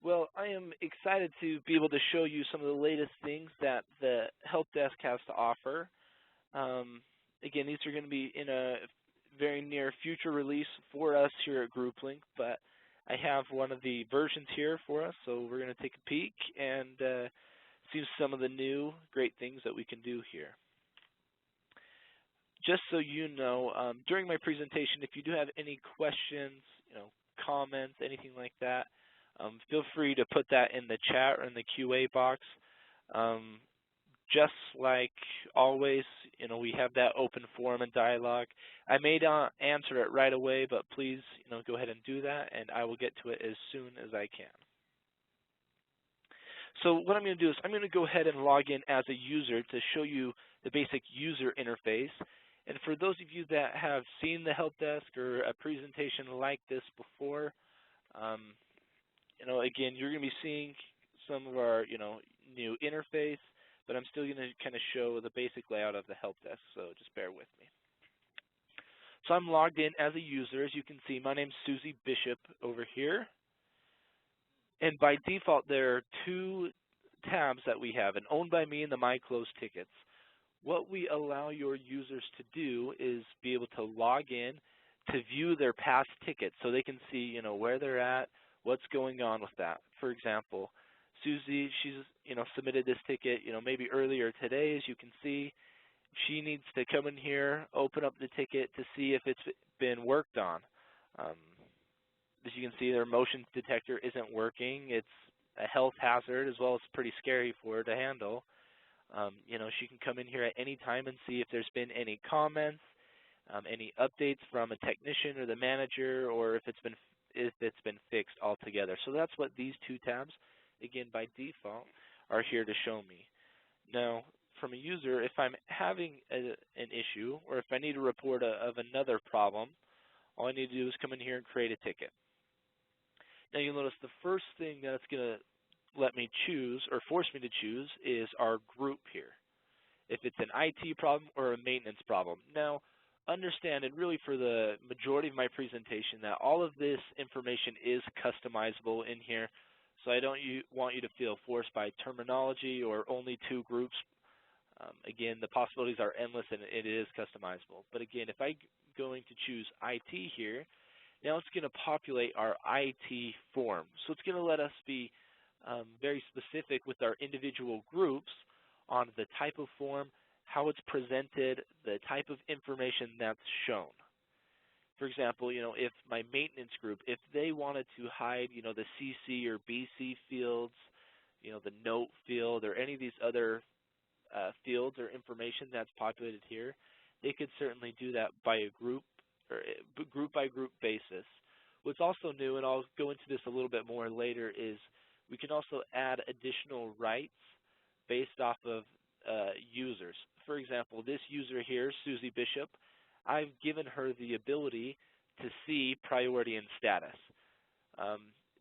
Well, I am excited to be able to show you some of the latest things that the Help Desk has to offer. Again, these are going to be in a very near future release for us here at GroupLink, but I have one of the versions here for us, so we're going to take a peek and see some of the new great things that we can do here. Just so you know, during my presentation, if you do have any questions, comments, anything like that, feel free to put that in the chat or in the QA box. Just like always, we have that open forum and dialogue. I may not answer it right away, but please, go ahead and do that, and I will get to it as soon as I can. So what I'm going to do is I'm going to go ahead and log in as a user to show you the basic user interface. And for those of you that have seen the Help Desk or a presentation like this before, again, you're going to be seeing some of our, new interface, but I'm still going to kind of show the basic layout of the Help Desk, so just bear with me. So I'm logged in as a user. As you can see, my name's Susie Bishop over here. And by default, there are two tabs that we have, an Owned by Me and the My Closed Tickets. What we allow your users to do is be able to log in to view their past tickets so they can see, where they're at, what's going on with that. For example, Susie, she's, submitted this ticket, maybe earlier today, as you can see. She needs to come in here, open up the ticket to see if it's been worked on. As you can see, their motion detector isn't working. It's a health hazard, as well as pretty scary for her to handle. She can come in here at any time and see if there's been any comments, any updates from a technician or the manager, or if it's been fixed altogether. So that's what these two tabs, again by default, are here to show me. Now, from a user, if I'm having an issue, or if I need a report of another problem, all I need to do is come in here and create a ticket. Now you'll notice the first thing that it's going to let me choose, or force me to choose, is our group here. If it's an IT problem or a maintenance problem. Now, understand, and really for the majority of my presentation, that all of this information is customizable in here, so I don't want you to feel forced by terminology or only two groups. Again, the possibilities are endless and it is customizable. But again, if I'm going to choose IT here, now it's going to populate our IT form. So it's going to let us be very specific with our individual groups on the type of form, how it's presented, the type of information that's shown. For example, if my maintenance group, if they wanted to hide, the CC or BC fields, the note field, or any of these other fields or information that's populated here, they could certainly do that by a group or group by group basis. What's also new, and I'll go into this a little bit more later, is we can also add additional rights based off of users. For example, this user here, Susie Bishop, I've given her the ability to see priority and status.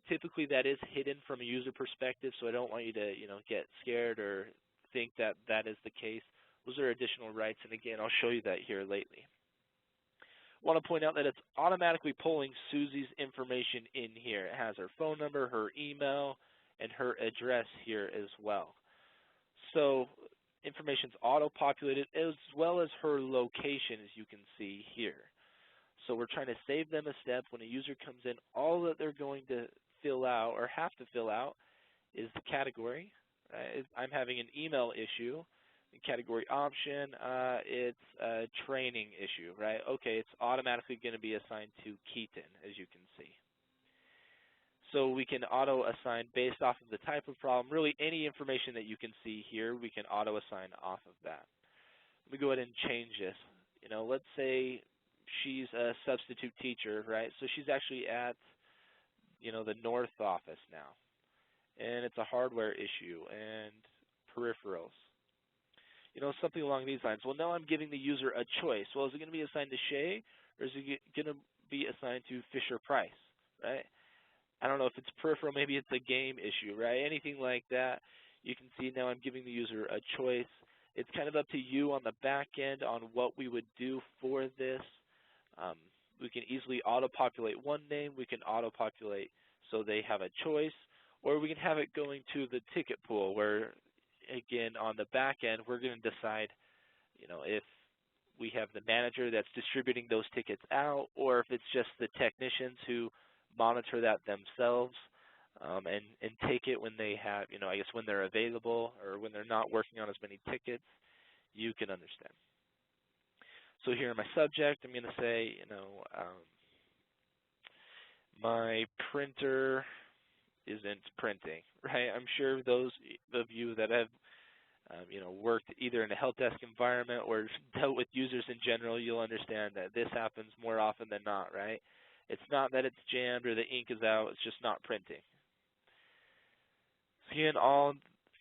Typically that is hidden from a user perspective, so I don't want you to get scared or think that that is the case. Those are additional rights, and again, I'll show you that here lately. I want to point out that it's automatically pulling Susie's information in here. It has her phone number, her email, and her address here as well. So information's auto-populated, as well as her location, as you can see here. So we're trying to save them a step. When a user comes in, all that they're going to fill out or have to fill out is the category. I'm having an email issue. The category option, it's a training issue, right? Okay, it's automatically going to be assigned to Keaton, as you can see. So we can auto-assign based off of the type of problem. Really, any information that you can see here, we can auto-assign off of that. Let me go ahead and change this. Let's say she's a substitute teacher, right? So she's actually at, the North office now. And it's a hardware issue and peripherals. Something along these lines. Well, now I'm giving the user a choice. Well, is it going to be assigned to Shay, or is it going to be assigned to Fisher-Price, right? I don't know if it's peripheral, maybe it's a game issue, right? Anything like that. You can see now I'm giving the user a choice. It's kind of up to you on the back end on what we would do for this. We can easily auto-populate one name. We can auto-populate so they have a choice, or we can have it going to the ticket pool where, again, on the back end, we're going to decide, if we have the manager that's distributing those tickets out, or if it's just the technicians who monitor that themselves and take it when they have, I guess when they're available or when they're not working on as many tickets, you can understand. So here in my subject, I'm going to say, my printer isn't printing, right? I'm sure those of you that have worked either in a help desk environment or dealt with users in general, you'll understand that this happens more often than not, right? It's not that it's jammed or the ink is out, it's just not printing. So again,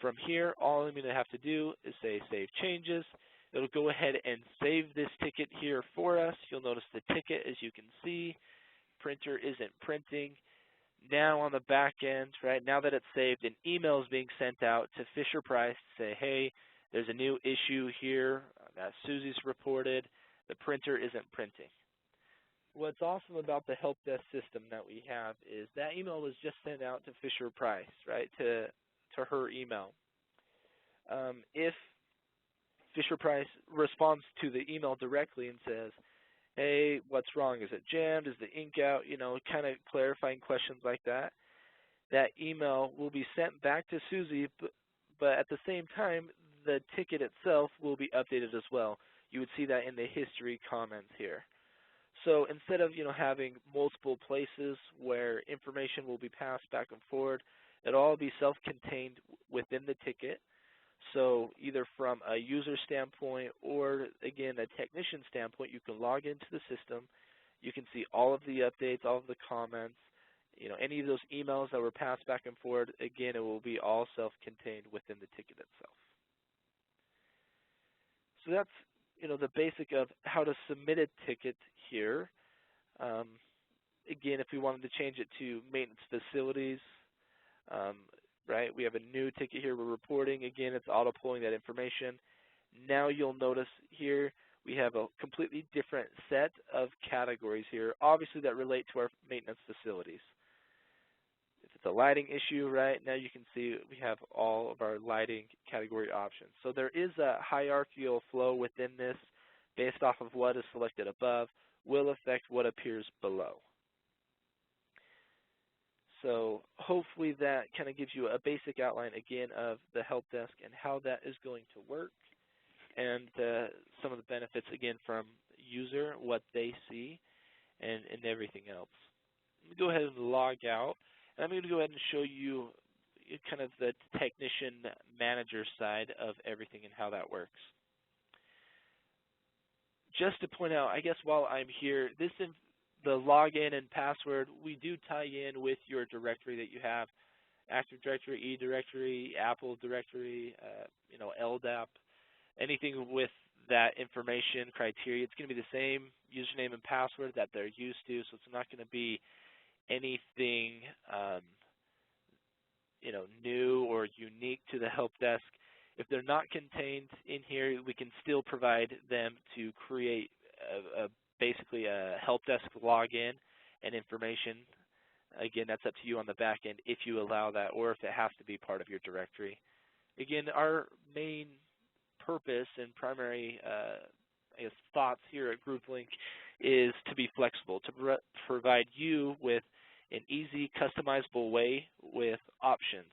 from here, all I'm going to have to do is say save changes. It'll go ahead and save this ticket here for us. You'll notice the ticket, as you can see, printer isn't printing. Now on the back end, right, now that it's saved, an email is being sent out to Fisher-Price to say, hey, there's a new issue here that Susie's reported. The printer isn't printing. What's awesome about the help desk system that we have is that email was just sent out to Fisher-Price, right, to her email. If Fisher-Price responds to the email directly and says, hey, what's wrong? Is it jammed? Is the ink out? Kind of clarifying questions like that. That email will be sent back to Susie, but at the same time, the ticket itself will be updated as well. You would see that in the history comments here. So instead of having multiple places where information will be passed back and forward, it'll all be self-contained within the ticket. So either from a user standpoint or, again, a technician standpoint, you can log into the system. You can see all of the updates, all of the comments, any of those emails that were passed back and forward. Again, it will be all self-contained within the ticket itself. So that's, the basic of how to submit a ticket here. Again, if we wanted to change it to maintenance facilities, right, we have a new ticket here we're reporting. Again, it's auto-pulling that information. Now you'll notice here we have a completely different set of categories here, obviously that relate to our maintenance facilities. If it's a lighting issue, right, now you can see we have all of our lighting category options. So there is a hierarchical flow within this based off of what is selected above will affect what appears below. So hopefully that kind of gives you a basic outline, again, of the help desk and how that is going to work, and some of the benefits, again, from user, what they see, and everything else. Let me go ahead and log out, and I'm going to go ahead and show you kind of the technician manager side of everything and how that works. Just to point out, I guess while I'm here, the login and password, we do tie in with your directory that you have, Active Directory, eDirectory, Apple Directory, LDAP, anything with that information criteria. It's going to be the same username and password that they're used to, so it's not going to be anything new or unique to the help desk. If they're not contained in here, we can still provide them to create basically a help desk login and information. Again, that's up to you on the back end if you allow that or if it has to be part of your directory. Again, our main purpose and primary thoughts here at GroupLink is to be flexible, to provide you with an easy, customizable way with options.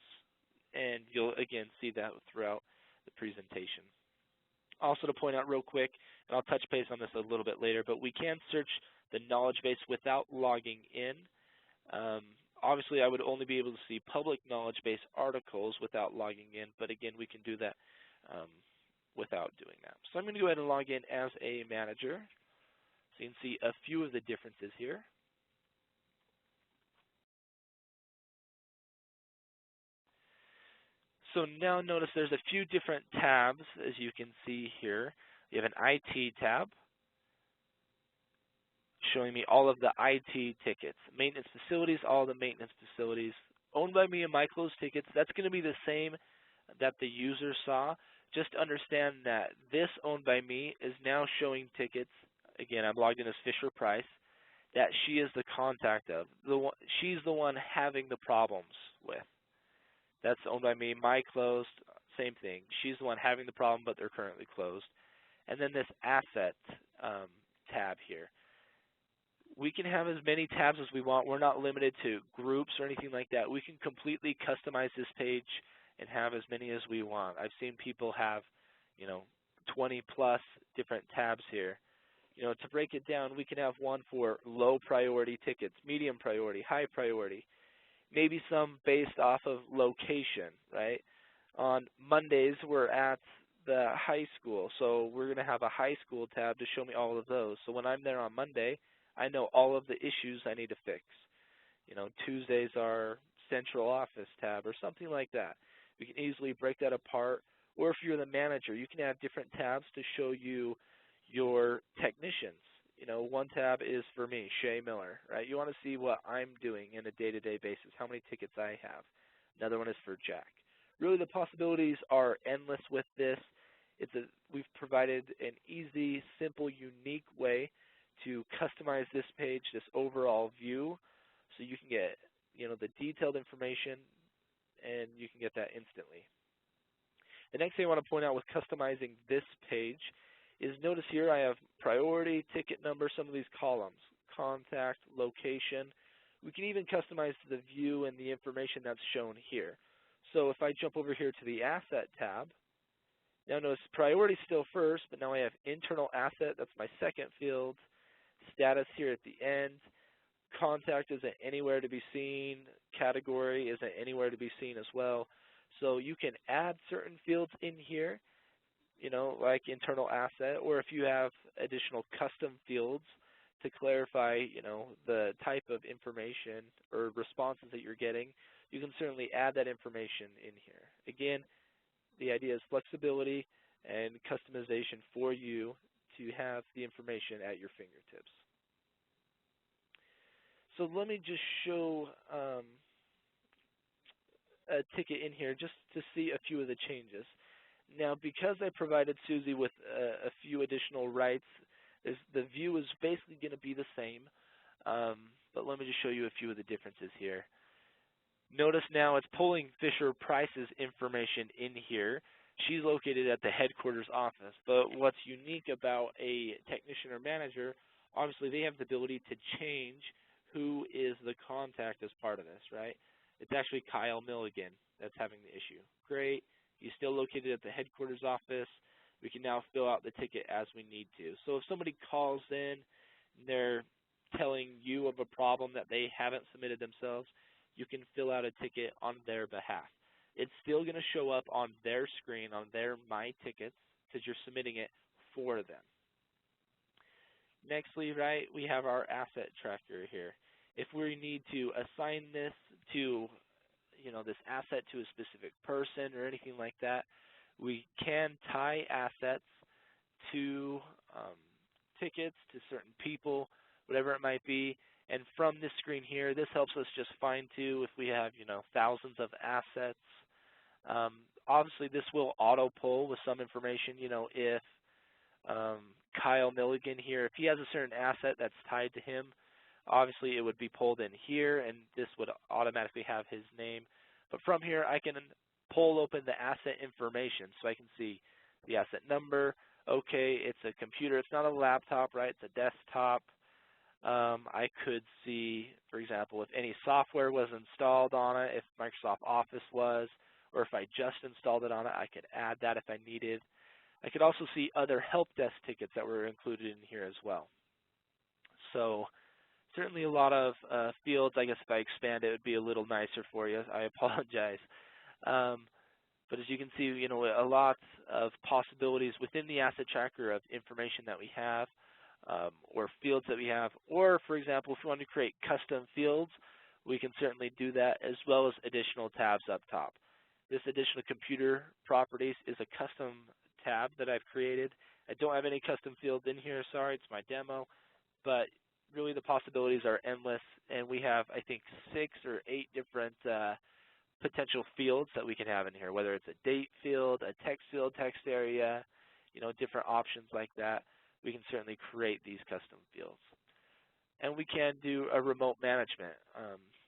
And you'll, again, see that throughout the presentation. Also to point out real quick, and I'll touch base on this a little bit later, but we can search the knowledge base without logging in. Obviously, I would only be able to see public knowledge base articles without logging in, but again, we can do that without doing that. So I'm going to go ahead and log in as a manager. So you can see a few of the differences here. So now notice there's a few different tabs, as you can see here. You have an IT tab showing me all of the IT tickets. Maintenance facilities, all the maintenance facilities. Owned by me and my closed tickets, that's going to be the same that the user saw. Just understand that this owned by me is now showing tickets. Again, I'm logged in as Fisher-Price, that she is the contact of. She's the one having the problems with. That's owned by me. My closed, same thing. She's the one having the problem, but they're currently closed. And then this asset tab here. We can have as many tabs as we want. We're not limited to groups or anything like that. We can completely customize this page and have as many as we want. I've seen people have, 20 plus different tabs here. To break it down, we can have one for low priority tickets, medium priority, high priority, maybe some based off of location, right? On Mondays, we're at the high school, so we're going to have a high school tab to show me all of those. So when I'm there on Monday, I know all of the issues I need to fix. Tuesdays are central office tab or something like that. We can easily break that apart. Or if you're the manager, you can have different tabs to show you your technicians. One tab is for me, Shay Miller, right? You want to see what I'm doing in a day-to-day basis, how many tickets I have. Another one is for Jack. Really, the possibilities are endless with this. We've provided an easy, simple, unique way to customize this page, this overall view, so you can get the detailed information, and you can get that instantly. The next thing I want to point out with customizing this page is notice here I have priority, ticket number, some of these columns, contact, location. We can even customize the view and the information that's shown here. So if I jump over here to the asset tab, now notice priority still first, but now I have internal asset, that's my second field, status here at the end, contact isn't anywhere to be seen, category isn't anywhere to be seen as well. So you can add certain fields in here, like internal asset, or if you have additional custom fields to clarify, the type of information or responses that you're getting, you can certainly add that information in here. Again, the idea is flexibility and customization for you to have the information at your fingertips. So let me just show a ticket in here just to see a few of the changes. Now, because I provided Susie with a few additional rights, the view is basically going to be the same, but let me just show you a few of the differences here. Notice now it's pulling Fisher Price's information in here. She's located at the headquarters office, but what's unique about a technician or manager, obviously they have the ability to change who is the contact as part of this, right? It's actually Kyle Milligan that's having the issue. Great. He's still located at the headquarters office. We can now fill out the ticket as we need to. So if somebody calls in and they're telling you of a problem that they haven't submitted themselves, you can fill out a ticket on their behalf. It's still going to show up on their screen, on their My Tickets, because you're submitting it for them. Nextly, right, we have our asset tracker here. If we need to assign this to, this asset to a specific person or anything like that, we can tie assets to tickets, to certain people, whatever it might be. And from this screen here, this helps us just find too if we have, thousands of assets. Obviously, this will auto-pull with some information, if Kyle Milligan here, if he has a certain asset that's tied to him, obviously it would be pulled in here, and this would automatically have his name. But from here, I can pull open the asset information, so I can see the asset number. Okay, it's a computer. It's not a laptop, right? It's a desktop. I could see, for example, if any software was installed on it, if Microsoft Office was, or if I just installed it on it, I could add that if I needed. I could also see other help desk tickets that were included in here as well. So certainly a lot of fields. I guess if I expand it, it would be a little nicer for you. I apologize. But as you can see, a lot of possibilities within the asset tracker of information that we have, or fields that we have. Or, for example, if you want to create custom fields, we can certainly do that, as well as additional tabs up top. This additional computer properties is a custom tab that I've created. I don't have any custom fields in here, sorry, it's my demo, but really the possibilities are endless, and we have, I think, 6 or 8 different potential fields that we can have in here, whether it's a date field, a text field, text area, different options like that. We can certainly create these custom fields. And we can do a remote management.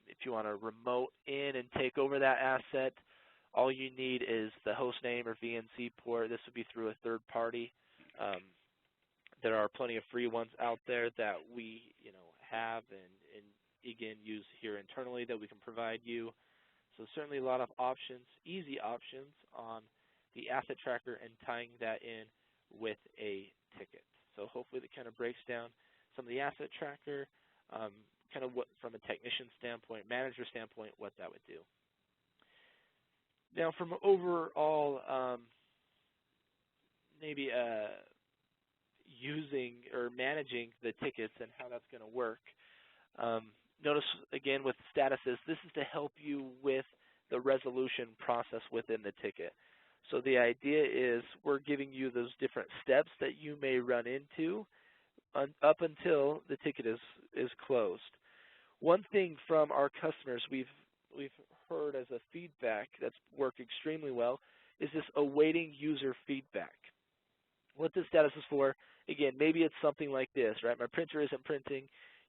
If you want to remote in and take over that asset, All you need is the host name or VNC port. This would be through a third party. There are plenty of free ones out there that we, have and again use here internally that we can provide you. So certainly a lot of options, easy options on the asset tracker and tying that in with a ticket. So hopefully that kind of breaks down some of the asset tracker, kind of what from a technician standpoint, manager standpoint, what that would do. Now from overall maybe using or managing the tickets and how that's going to work. Notice again with statuses, this is to help you with the resolution process within the ticket. So the idea is we're giving you those different steps that you may run into up until the ticket is closed. One thing from our customers we've heard as a feedback that's worked extremely well is this awaiting user feedback. What this status is for, again, maybe it's something like this, right? My printer isn't printing.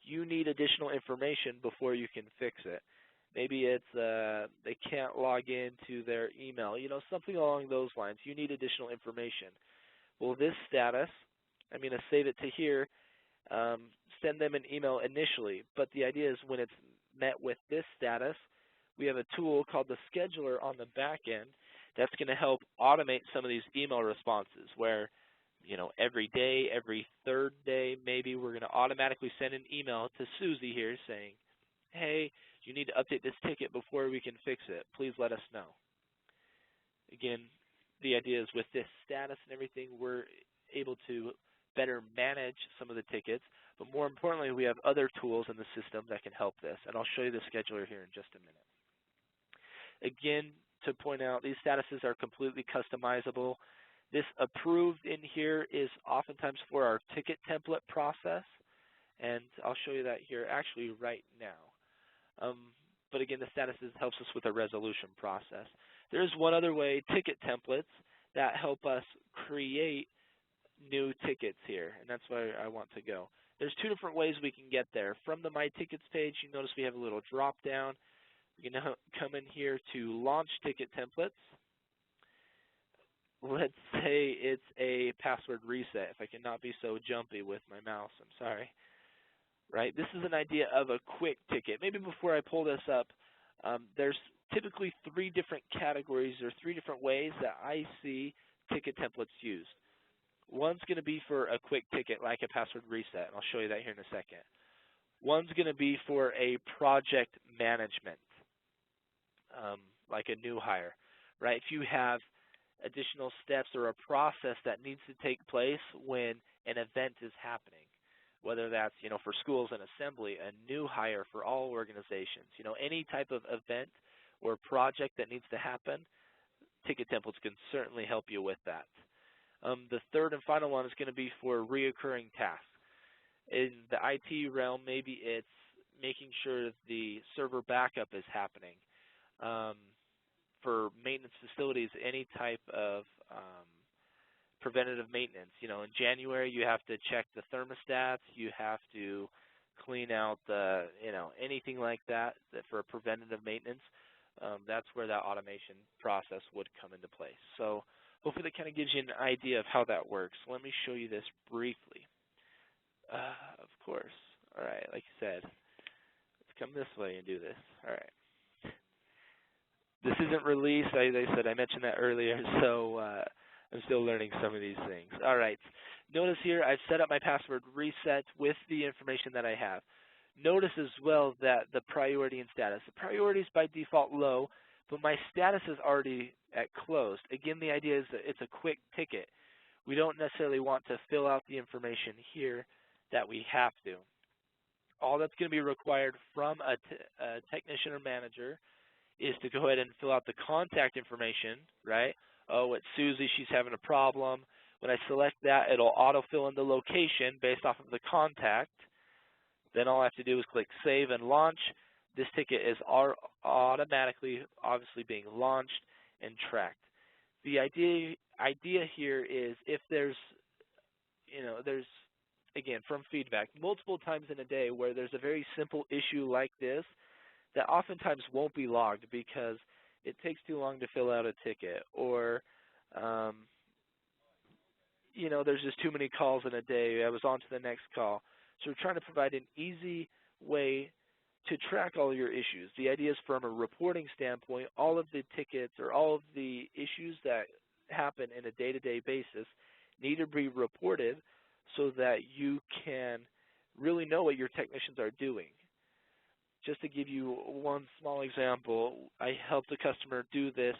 You need additional information before you can fix it. Maybe it's they can't log into their email, something along those lines. You need additional information. Well, this status, I'm going to save it to here, send them an email initially. But the idea is when it's met with this status, we have a tool called the scheduler on the back end that's going to help automate some of these email responses where, every day, every third day, maybe we're going to automatically send an email to Susie here saying, hey, you need to update this ticket before we can fix it. Please let us know. Again, the idea is with this status and everything, we're able to better manage some of the tickets, but more importantly, we have other tools in the system that can help this, and I'll show you the scheduler here in just a minute. Again, to point out, these statuses are completely customizable. This approved in here is oftentimes for our ticket template process, and I'll show you that here actually right now. But again, the statuses helps us with the resolution process. There's one other way, ticket templates, that help us create new tickets here, and that's where I want to go. There's two different ways we can get there. From the My Tickets page, you notice we have a little drop down. We can come in here to launch ticket templates. Let's say it's a password reset. If I cannot be so jumpy with my mouse, I'm sorry. Right? This is an idea of a quick ticket. Maybe before I pull this up, there's typically 3 different categories or 3 different ways that I see ticket templates used. One's going to be for a quick ticket like a password reset, and I'll show you that here in a second. One's going to be for a project management, like a new hire, right? If you have additional steps or a process that needs to take place when an event is happening, whether that's, for schools and assembly, a new hire for all organizations, any type of event or project that needs to happen, ticket templates can certainly help you with that. The third and final one is going to be for reoccurring tasks. In the IT realm, maybe it's making sure the server backup is happening. For maintenance facilities, any type of preventative maintenance. In January you have to check the thermostats, you have to clean out the, anything like that for preventative maintenance. That's where that automation process would come into place. So hopefully that kind of gives you an idea of how that works. Let me show you this briefly. Of course. All right, like you said, let's come this way and do this. All right. This isn't released. I mentioned that earlier, so I'm still learning some of these things. All right. Notice here I've set up my password reset with the information that I have. Notice as well that the priority and status. The priority is by default low, but my status is already at closed. Again, the idea is that it's a quick ticket. We don't necessarily want to fill out the information here that we have to. All that's going to be required from a technician or manager is to go ahead and fill out the contact information, right? Oh, it's Susie, she's having a problem. When I select that, it'll auto-fill in the location based off of the contact. Then all I have to do is click Save and Launch. This ticket is automatically, obviously, being launched and tracked. The idea here is if there's, there's, again, from feedback, multiple times in a day where there's a very simple issue like this, that oftentimes won't be logged because it takes too long to fill out a ticket, or there's just too many calls in a day. I was on to the next call. So we're trying to provide an easy way to track all your issues. The idea is, from a reporting standpoint, all of the tickets or all of the issues that happen in a day-to-day basis need to be reported so that you can really know what your technicians are doing. Just to give you one small example, I helped a customer do this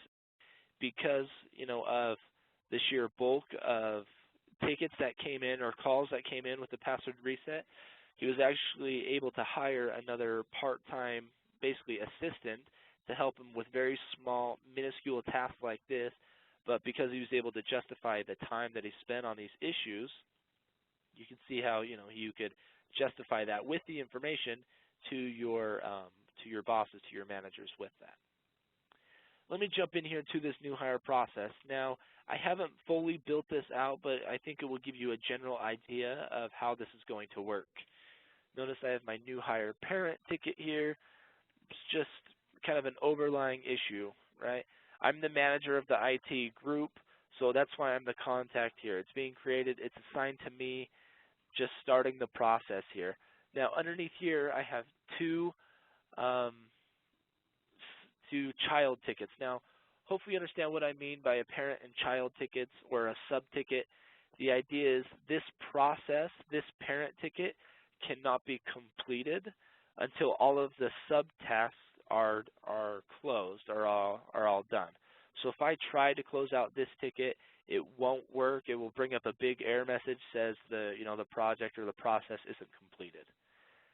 because, of the sheer bulk of tickets that came in or calls that came in with the password reset. He was actually able to hire another part-time, basically assistant, to help him with very small, minuscule tasks like this. But because he was able to justify the time that he spent on these issues, you can see how you could justify that with the information to your bosses, to your managers with that. Let me jump in here to this new hire process. Now, I haven't fully built this out, but I think it will give you a general idea of how this is going to work. Notice I have my new hire parent ticket here. It's just kind of an overlying issue, right? I'm the manager of the IT group, so that's why I'm the contact here. It's being created. It's assigned to me, just starting the process here. Now, underneath here, I have two child tickets. Now, hopefully you understand what I mean by a parent and child tickets or a sub-ticket. The idea is this process, this parent ticket, cannot be completed until all of the sub-tasks are closed, are all done. So if I try to close out this ticket, it won't work. It will bring up a big error message, says the project or the process isn't completed.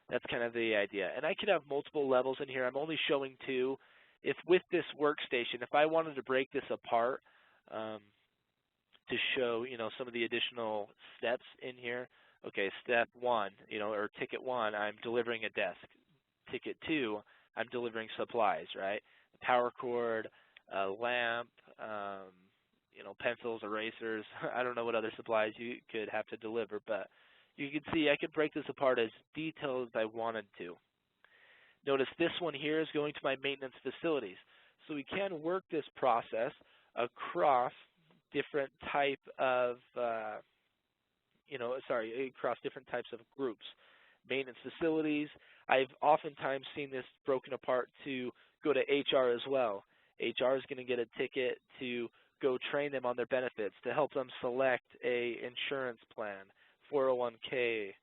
That's kind of the idea. And I could have multiple levels in here. I'm only showing two. If with this workstation, if I wanted to break this apart to show, some of the additional steps in here, okay, step one, or ticket one, I'm delivering a desk. Ticket two, I'm delivering supplies, right? A power cord, a lamp, pencils, erasers. I don't know what other supplies you could have to deliver, but you can see I could break this apart as detailed as I wanted to. Notice this one here is going to my maintenance facilities. So we can work this process across different type of, across different types of groups. Maintenance facilities, I've oftentimes seen this broken apart to go to HR as well. HR is going to get a ticket to go train them on their benefits, to help them select a insurance plan, 401k,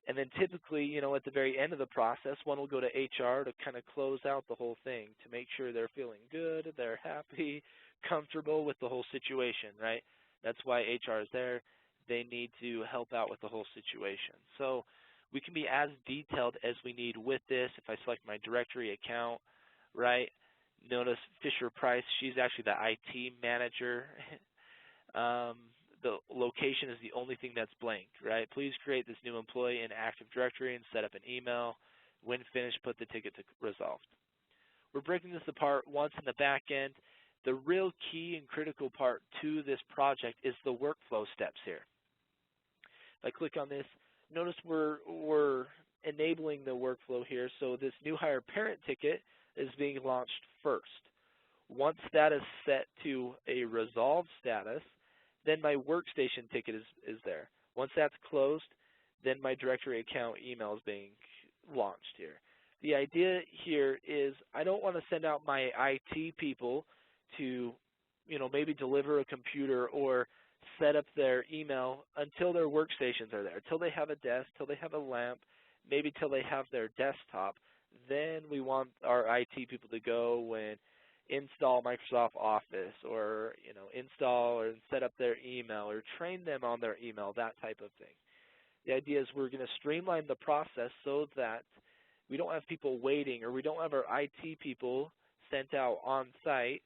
and then typically, at the very end of the process, one will go to HR to kind of close out the whole thing, to make sure they're feeling good, they're happy, comfortable with the whole situation, right? That's why HR is there. They need to help out with the whole situation. So we can be as detailed as we need with this. If I select my directory account, right, notice Fisher Price, she's actually the IT manager. The location is the only thing that's blank, right? Please create this new employee in Active Directory and set up an email. When finished, put the ticket to resolved. We're breaking this apart once in the back end. The real key and critical part to this project is the workflow steps here. If I click on this, notice we're enabling the workflow here. So this new hire parent ticket is being launched first. Once that is set to a resolved status, then my workstation ticket is there. Once that's closed, then my directory account email is being launched here. The idea here is I don't want to send out my IT people to, maybe deliver a computer or set up their email until their workstations are there, until they have a desk, till they have a lamp, maybe till they have their desktop. Then we want our IT people to go and install Microsoft Office or, install or set up their email or train them on their email, that type of thing. The idea is we're going to streamline the process so that we don't have people waiting, or we don't have our IT people sent out on site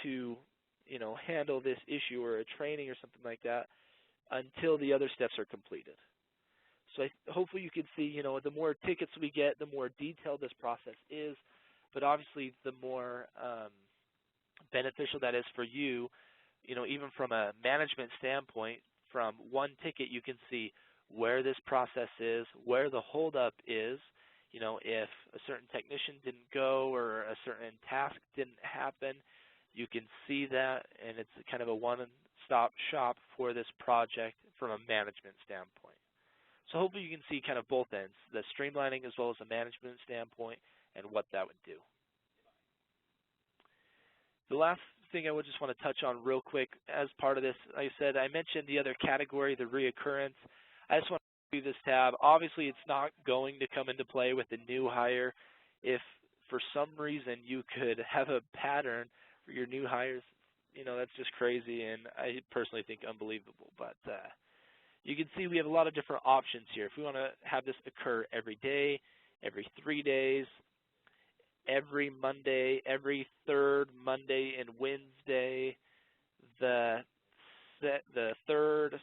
to, handle this issue or a training or something like that until the other steps are completed. So hopefully you can see, the more tickets we get, the more detailed this process is, but obviously the more beneficial that is for you, even from a management standpoint, from one ticket you can see where this process is, where the holdup is, if a certain technician didn't go or a certain task didn't happen, you can see that, and it's kind of a one-stop shop for this project from a management standpoint. So hopefully you can see kind of both ends, the streamlining as well as the management standpoint and what that would do. The last thing I would just want to touch on real quick as part of this, like I said, I mentioned the other category, the reoccurrence. I just want to do this tab. Obviously, it's not going to come into play with the new hire. If for some reason you could have a pattern for your new hires, you know, that's just crazy, and I personally think unbelievable. But you can see we have a lot of different options here. If we want to have this occur every day, every 3 days, every Monday, every third Monday and Wednesday, the third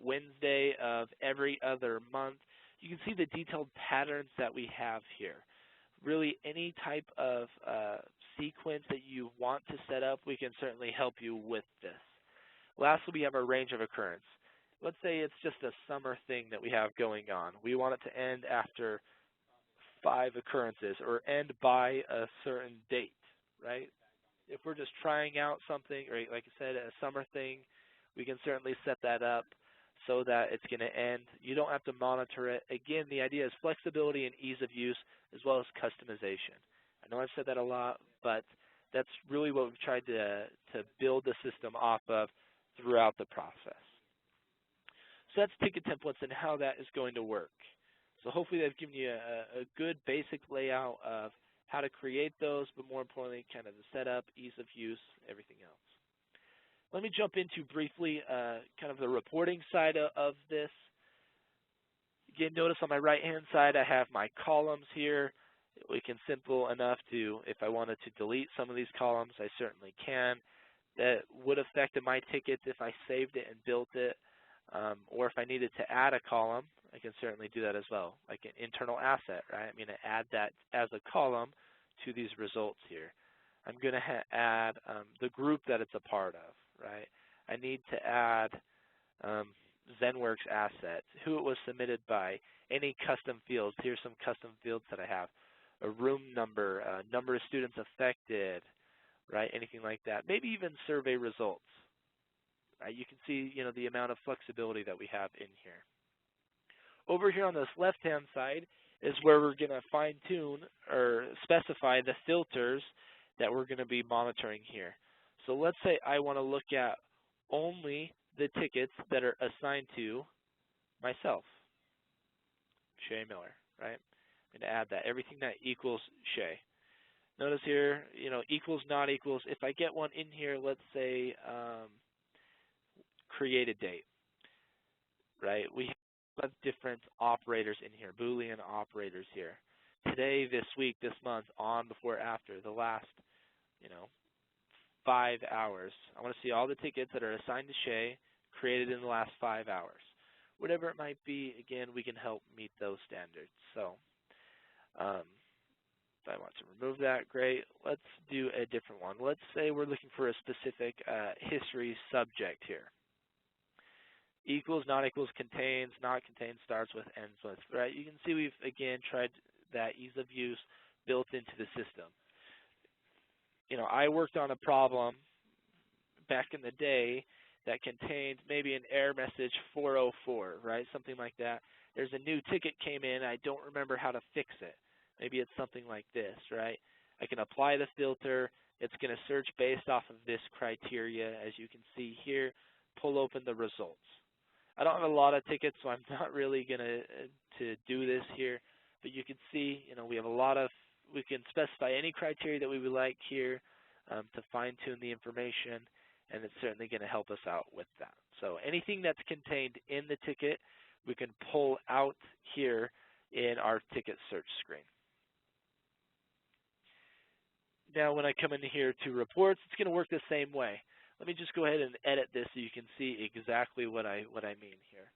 Wednesday of every other month. You can see the detailed patterns that we have here. Really, any type of sequence that you want to set up, we can certainly help you with this. Lastly, we have our range of occurrence. Let's say it's just a summer thing that we have going on. We want it to end after 5 occurrences or end by a certain date, right? If we're just trying out something, or like I said, a summer thing, we can certainly set that up so that it's going to end. You don't have to monitor it. Again, the idea is flexibility and ease of use as well as customization. I know I've said that a lot, but that's really what we've tried to build the system off of throughout the process. So that's ticket templates and how that is going to work. So hopefully that's given you a good basic layout of how to create those, but more importantly, kind of the setup, ease of use, everything else. Let me jump into briefly kind of the reporting side of this. Again, notice on my right-hand side I have my columns here. We can simple enough to, if I wanted to delete some of these columns, I certainly can. That would affect my tickets if I saved it and built it. Or if I needed to add a column, I can certainly do that as well, like an internal asset, right? I'm going to add that as a column to these results here. I'm going to add the group that it's a part of, right? I need to add ZenWorks assets, who it was submitted by, any custom fields. Here's some custom fields that I have. A room number, number of students affected, right? Anything like that. Maybe even survey results. You can see, you know, the amount of flexibility that we have in here. Over here on this left-hand side is where we're going to fine-tune or specify the filters that we're going to be monitoring here. So let's say I want to look at only the tickets that are assigned to myself, Shay Miller, right? I'm going to add that, everything that equals Shay. Notice here, you know, equals, not equals. If I get one in here, let's say created date, right? We have different operators in here, Boolean operators here. Today, this week, this month, on, before, after, the last, you know, 5 hours. I want to see all the tickets that are assigned to Shay, created in the last 5 hours. Whatever it might be, again, we can help meet those standards. So if I want to remove that, great. Let's do a different one. Let's say we're looking for a specific history subject here. Equals, not equals, contains, not contains, starts with, ends with, right? You can see we've, again, tried that ease of use built into the system. You know, I worked on a problem back in the day that contained maybe an error message 404, right? Something like that. There's a new ticket came in. I don't remember how to fix it. Maybe it's something like this, right? I can apply the filter. It's going to search based off of this criteria, as you can see here, pull open the results. I don't have a lot of tickets, so I'm not really going to do this here. But you can see, you know, we have a lot of, we can specify any criteria that we would like here to fine-tune the information, and it's certainly going to help us out with that. So anything that's contained in the ticket, we can pull out here in our ticket search screen. Now when I come in here to reports, it's going to work the same way. Let me just go ahead and edit this so you can see exactly what I mean here.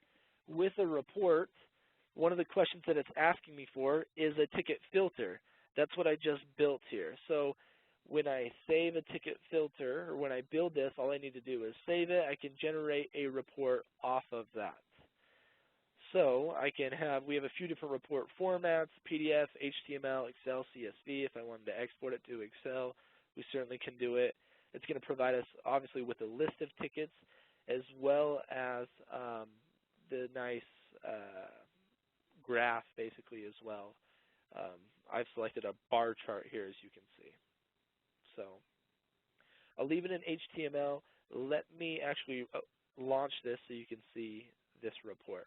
With a report, one of the questions that it's asking me for is a ticket filter. That's what I just built here. So when I save a ticket filter, or when I build this, all I need to do is save it. I can generate a report off of that. So I can have, we have a few different report formats, PDF, HTML, Excel, CSV. If I wanted to export it to Excel, we certainly can do it. It's going to provide us, obviously, with a list of tickets as well as the nice graph, basically, as well. I've selected a bar chart here, as you can see. So I'll leave it in HTML. Let me actually launch this so you can see this report.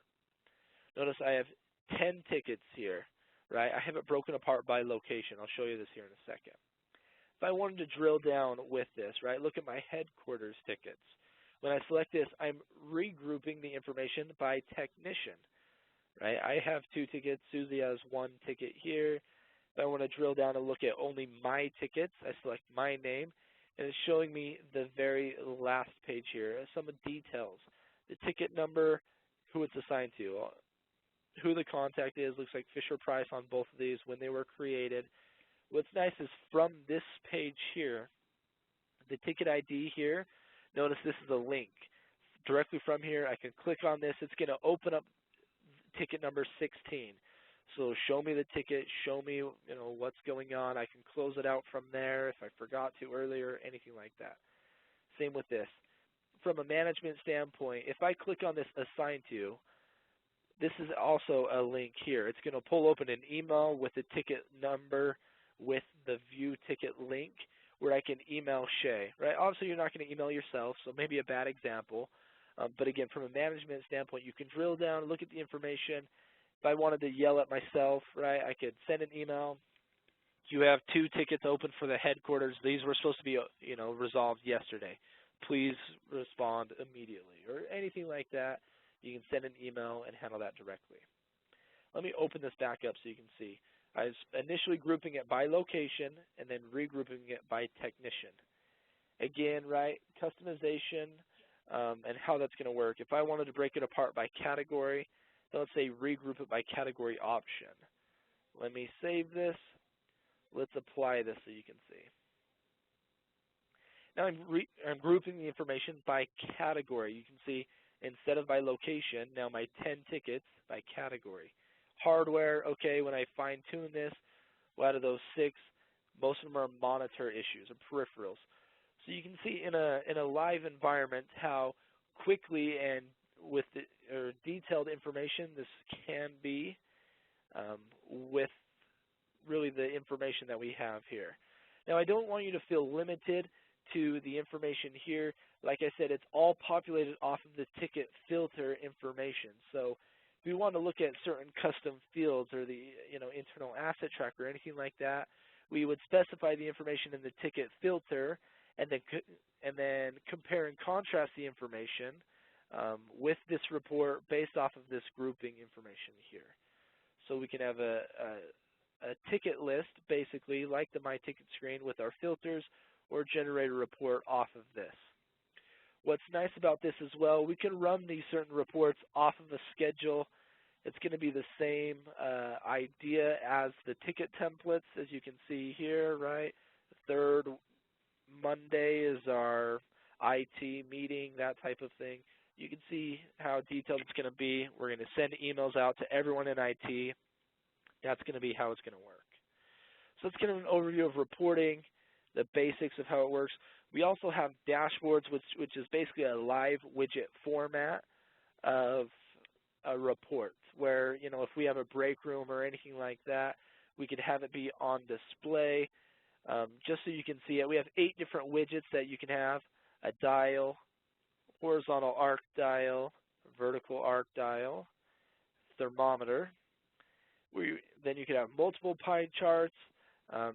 Notice I have 10 tickets here, right? I have it broken apart by location. I'll show you this here in a second. If I wanted to drill down with this, right, look at my headquarters tickets. When I select this, I'm regrouping the information by technician, right? I have 2 tickets. Susie has 1 ticket here. If I want to drill down and look at only my tickets, I select my name, and it's showing me the very last page here, some of the details, the ticket number, who it's assigned to, who the contact is. Looks like Fisher Price on both of these, when they were created. What's nice is from this page here, the ticket ID here, notice this is a link. Directly from here, I can click on this. It's going to open up ticket number 16. So show me the ticket, show me what's going on. I can close it out from there if I forgot to earlier, anything like that. Same with this. From a management standpoint, if I click on this Assign To, this is also a link here. It's going to pull open an email with the ticket number with the View Ticket link where I can email Shay, right? Obviously, you're not going to email yourself, so maybe a bad example. But again, from a management standpoint, you can drill down, look at the information. If I wanted to yell at myself, right, I could send an email. You have 2 tickets open for the headquarters. These were supposed to be, resolved yesterday. Please respond immediately, or anything like that. You can send an email and handle that directly. Let me open this back up so you can see. I was initially grouping it by location and then regrouping it by technician. Again, right, customization and how that's going to work. If I wanted to break it apart by category, then let's say regroup it by category option. Let me save this. Let's apply this so you can see. Now I'm grouping the information by category. You can see instead of by location, now my 10 tickets by category. Hardware, okay, when I fine-tune this, well, out of those 6, most of them are monitor issues or peripherals. So you can see in a live environment how quickly and with detailed information this can be with really the information that we have here. Now, I don't want you to feel limited to the information here. Like I said, it's all populated off of the ticket filter information. So if we want to look at certain custom fields or the internal asset tracker or anything like that, we would specify the information in the ticket filter and then compare and contrast the information with this report based off of this grouping information here. So we can have a ticket list, basically, like the My Ticket screen with our filters, or generate a report off of this. What's nice about this as well, we can run these certain reports off of a schedule. It's going to be the same idea as the ticket templates, as you can see here, right? The 3rd Monday is our IT meeting, that type of thing. You can see how detailed it's going to be. We're going to send emails out to everyone in IT. That's going to be how it's going to work. So let's get an overview of reporting, the basics of how it works. We also have dashboards, which is basically a live widget format of a report where, if we have a break room or anything like that, we could have it be on display just so you can see it. We have 8 different widgets that you can have: a dial, horizontal arc dial, vertical arc dial, thermometer. Then you could have multiple pie charts,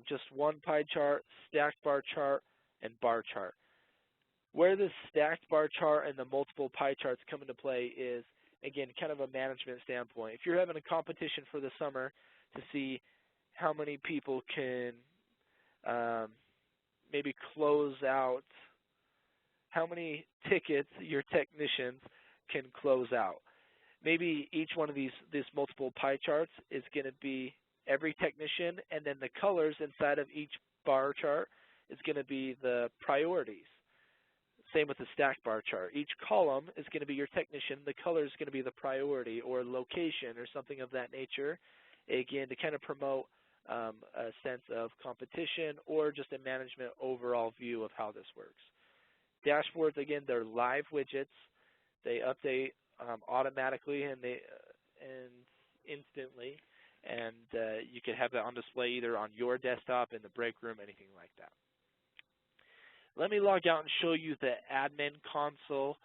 just one pie chart, stacked bar chart, and bar chart. Where the stacked bar chart and the multiple pie charts come into play is, again, kind of a management standpoint. If you're having a competition for the summer to see how many people can maybe close out, how many tickets your technicians can close out. Maybe each one of these multiple pie charts is going to be every technician, and then the colors inside of each bar chart is going to be the priorities. Same with the stack bar chart. Each column is going to be your technician. The color is going to be the priority or location or something of that nature, again, to kind of promote a sense of competition or just a management overall view of how this works. Dashboards, again, they're live widgets. They update automatically and instantly, and you can have that on display either on your desktop, in the break room, anything like that. Let me log out and show you the admin console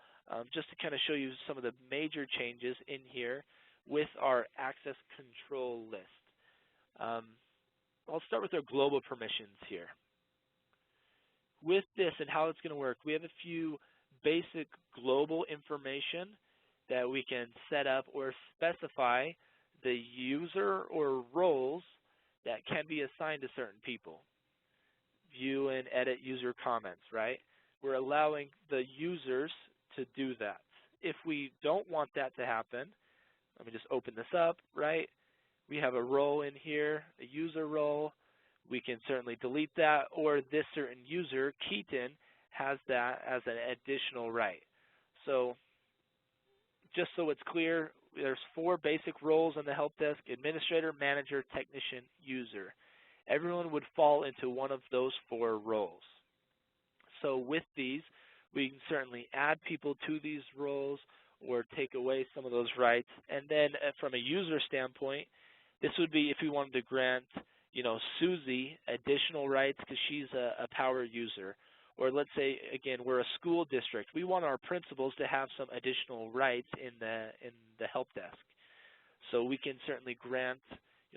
just to kind of show you some of the major changes in here with our access control list. I'll start with our global permissions here. With this and how it's going to work, we have a few basic global information that we can set up or specify the user or roles that can be assigned to certain people. View and edit user comments, right? We're allowing the users to do that. If we don't want that to happen, let me just open this up, right? We have a role in here, a user role. We can certainly delete that, or this certain user, Keaton, has that as an additional right. So just so it's clear, there's 4 basic roles in the help desk: administrator, manager, technician, user. Everyone would fall into one of those 4 roles. So with these, we can certainly add people to these roles or take away some of those rights. And then from a user standpoint, this would be if we wanted to grant, Susie additional rights because she's a power user. Or let's say, again, we're a school district. We want our principals to have some additional rights in the help desk. So we can certainly grant,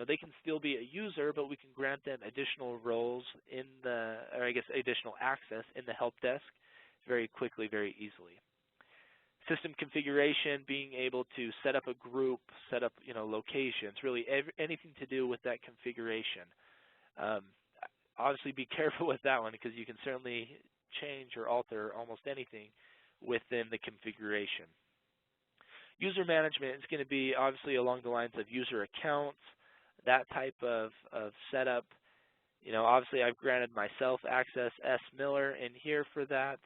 they can still be a user, but we can grant them additional roles additional access in the help desk very quickly, very easily. System configuration, being able to set up a group, set up, locations, really anything to do with that configuration. Obviously be careful with that one because you can certainly change or alter almost anything within the configuration. User management is going to be obviously along the lines of user accounts, that type of setup. Obviously I've granted myself access, S. Miller, in here for that.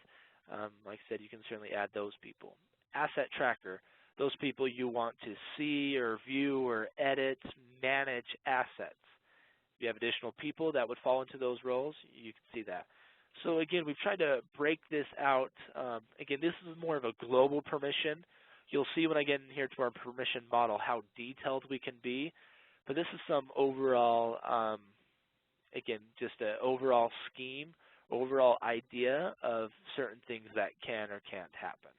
Like I said, you can certainly add those people. Asset tracker, those people you want to see or view or edit, manage assets. If you have additional people that would fall into those roles, you can see that. So again, we've tried to break this out. Again, this is more of a global permission. You'll see when I get in here to our permission model how detailed we can be. But this is some overall, again, just an overall scheme, overall idea of certain things that can or can't happen.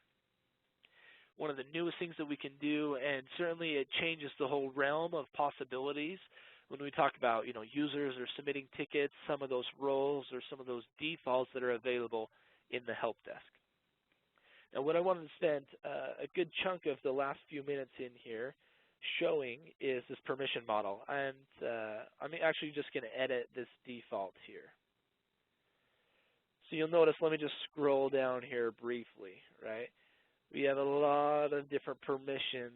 One of the newest things that we can do, and certainly it changes the whole realm of possibilities when we talk about, users or submitting tickets, some of those roles or some of those defaults that are available in the help desk. Now, what I wanted to spend a good chunk of the last few minutes in here showing is this permission model, and I'm actually just going to edit this default here. So you'll notice, let me just scroll down here briefly, right? We have a lot of different permissions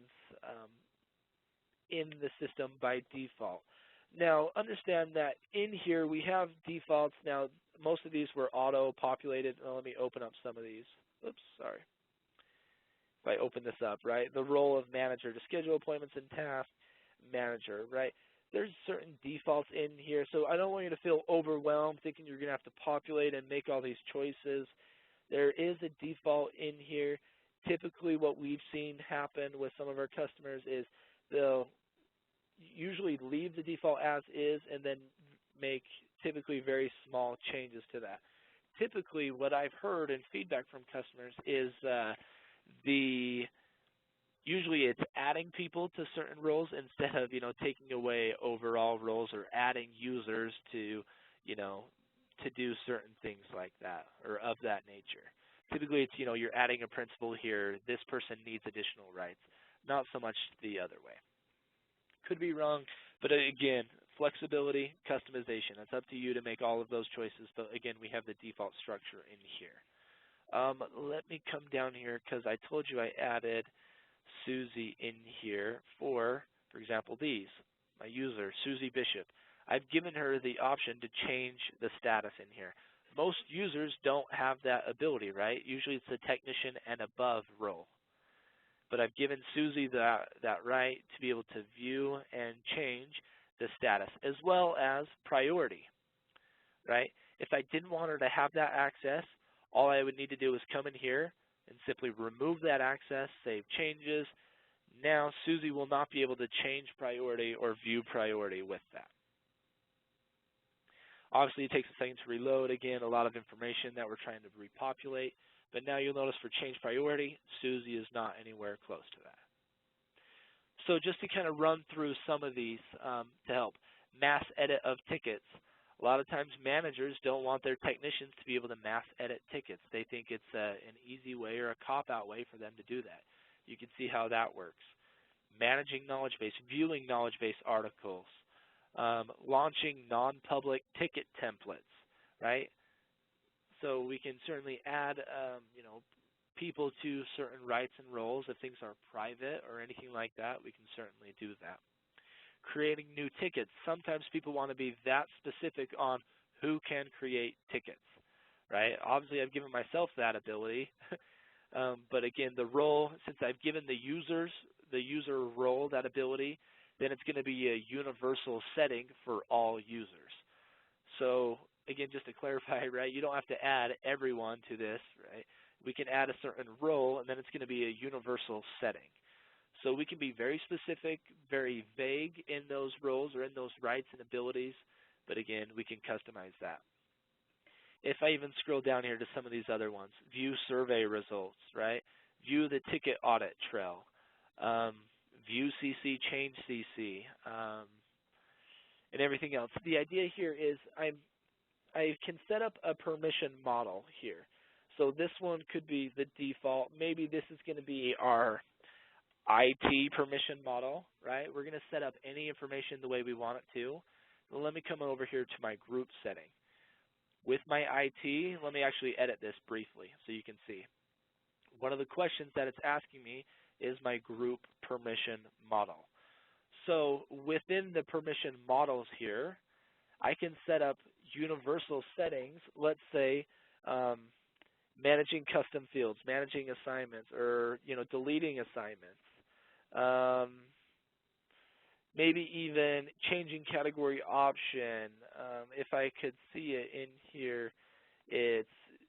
in the system by default. Now, understand that in here we have defaults. Now, most of these were auto-populated. Well, let me open up some of these. Oops, sorry. If I open this up, right? The role of manager to schedule appointments and tasks, manager, right? There's certain defaults in here, so I don't want you to feel overwhelmed thinking you're going to have to populate and make all these choices. There is a default in here. Typically what we've seen happen with some of our customers is they'll usually leave the default as is and then make typically very small changes to that. Typically what I've heard in feedback from customers is usually it's adding people to certain roles instead of, taking away overall roles or adding users to, to do certain things like that or of that nature. Typically it's, you're adding a principal here, this person needs additional rights, not so much the other way. Could be wrong, but again, flexibility, customization. It's up to you to make all of those choices, but again, we have the default structure in here. Let me come down here because I told you I added Susie in here for example, these. My user, Susie Bishop. I've given her the option to change the status in here. Most users don't have that ability, right? Usually it's a technician and above role. But I've given Susie that right to be able to view and change the status as well as priority, right? If I didn't want her to have that access, all I would need to do is come in here and simply remove that access, save changes. Now Susie will not be able to change priority or view priority with that. Obviously, it takes a second to reload. Again, a lot of information that we're trying to repopulate. But now you'll notice for change priority, Susie is not anywhere close to that. So just to kind of run through some of these to help. Mass edit of tickets. A lot of times managers don't want their technicians to be able to mass edit tickets. They think it's an easy way or a cop-out way for them to do that. You can see how that works. Managing knowledge base, viewing knowledge base articles, launching non-public ticket templates, right? So we can certainly add, people to certain rights and roles. If things are private or anything like that, we can certainly do that. Creating new tickets. Sometimes people want to be that specific on who can create tickets, right? Obviously, I've given myself that ability. But again, the role, since I've given the user role that ability, then it's going to be a universal setting for all users. So again, just to clarify, right, you don't have to add everyone to this, right? We can add a certain role, and then it's going to be a universal setting. So we can be very specific, very vague in those roles or in those rights and abilities, but again, we can customize that. If I even scroll down here to some of these other ones, view survey results, right? View the ticket audit trail, view CC, change CC, and everything else. The idea here is I can set up a permission model here. So this one could be the default. Maybe this is going to be our IT permission model, right? We're going to set up any information the way we want it to. Well, let me come over here to my group setting. With my IT, let me actually edit this briefly so you can see. One of the questions that it's asking me is my group permission model. So within the permission models here, I can set up universal settings, let's say managing custom fields, managing assignments, or deleting assignments. Maybe even changing category option. If I could see it in here, it's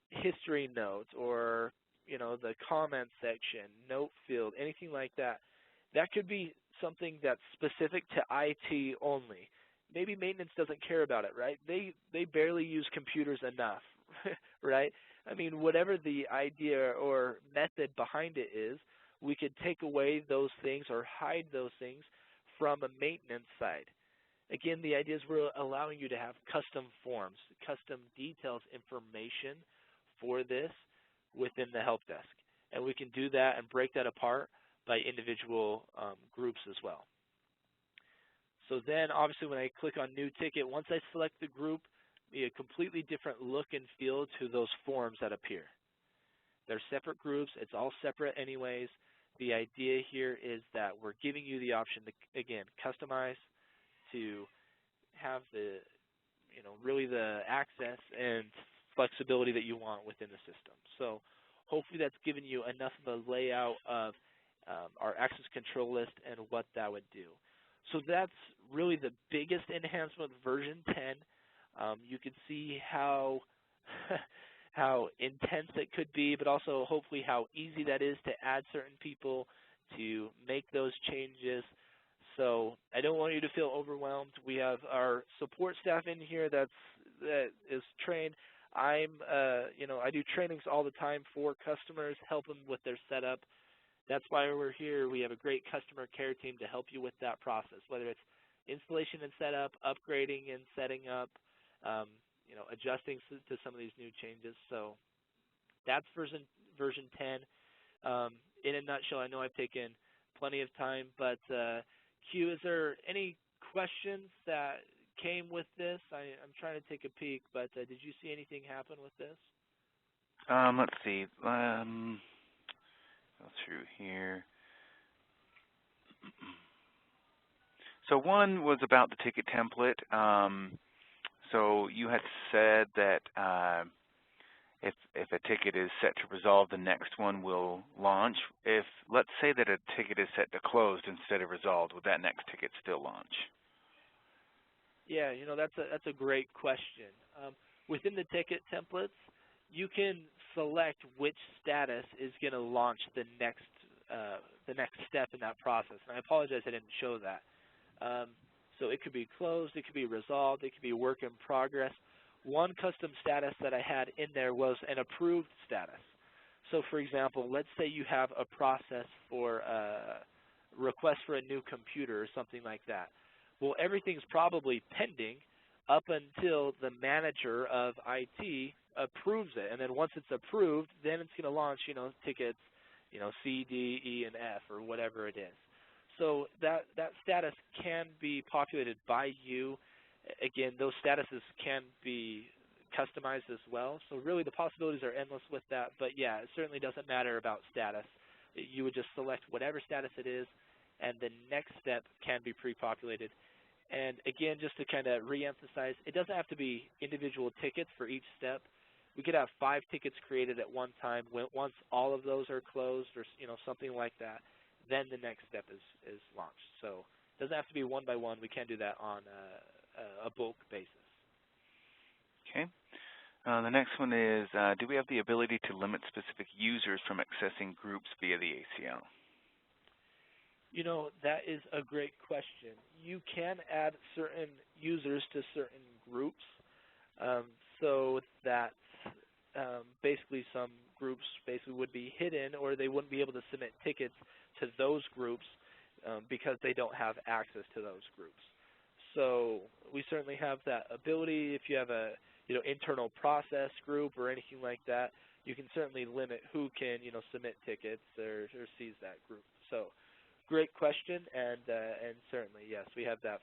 history notes or the comment section, note field, anything like that. That could be something that's specific to IT only. Maybe maintenance doesn't care about it, right? They barely use computers enough, right? I mean, whatever the idea or method behind it is, we could take away those things or hide those things from a maintenance side. Again, the idea is we're allowing you to have custom forms, custom details information for this within the help desk. And we can do that and break that apart by individual groups as well. So then obviously when I click on new ticket, once I select the group, a completely different look and feel to those forms that appear. They're separate groups. It's all separate anyways. The idea here is that we're giving you the option to, again, customize, to have the, really the access and flexibility that you want within the system. So hopefully that's given you enough of a layout of our access control list and what that would do. So that's really the biggest enhancement with version 10. You can see how how intense it could be, but also hopefully how easy that is to add certain people, to make those changes. So I don't want you to feel overwhelmed. We have our support staff in here that is trained. I do trainings all the time for customers, help them with their setup. That's why we're here. We have a great customer care team to help you with that process, whether it's installation and setup, upgrading and setting up, adjusting to some of these new changes. So that's version 10. In a nutshell, I know I've taken plenty of time, but Q, is there any questions that came with this? I'm trying to take a peek, but did you see anything happen with this? Let's see. Go through here. So one was about the ticket template. So you had said that if a ticket is set to resolve, the next one will launch. If, let's say that a ticket is set to closed instead of resolved, would that next ticket still launch? Yeah, that's a great question. Within the ticket templates, you can select which status is going to launch the next step in that process. And I apologize I didn't show that. So it could be closed, it could be resolved, it could be work in progress. One custom status that I had in there was an approved status. So for example, let's say you have a process for a request for a new computer or something like that. Well, everything's probably pending up until the manager of IT approves it. And then once it's approved, then it's going to launch, tickets, C, D, E, and F, or whatever it is. So that status can be populated by you. Again, those statuses can be customized as well. So really the possibilities are endless with that. But yeah, it certainly doesn't matter about status. You would just select whatever status it is, and the next step can be pre-populated. And again, just to kind of re-emphasize, it doesn't have to be individual tickets for each step. We could have 5 tickets created at one time. Once all of those are closed, or something like that, then the next step is launched. So it doesn't have to be one by one. We can do that on a bulk basis. Okay. The next one is, do we have the ability to limit specific users from accessing groups via the ACL? That is a great question. You can add certain users to certain groups so that basically some groups would be hidden, or they wouldn't be able to submit tickets to those groups because they don't have access to those groups. So we certainly have that ability. If you have a internal process group or anything like that, you can certainly limit who can submit tickets or seize that group. So great question, and certainly yes, we have that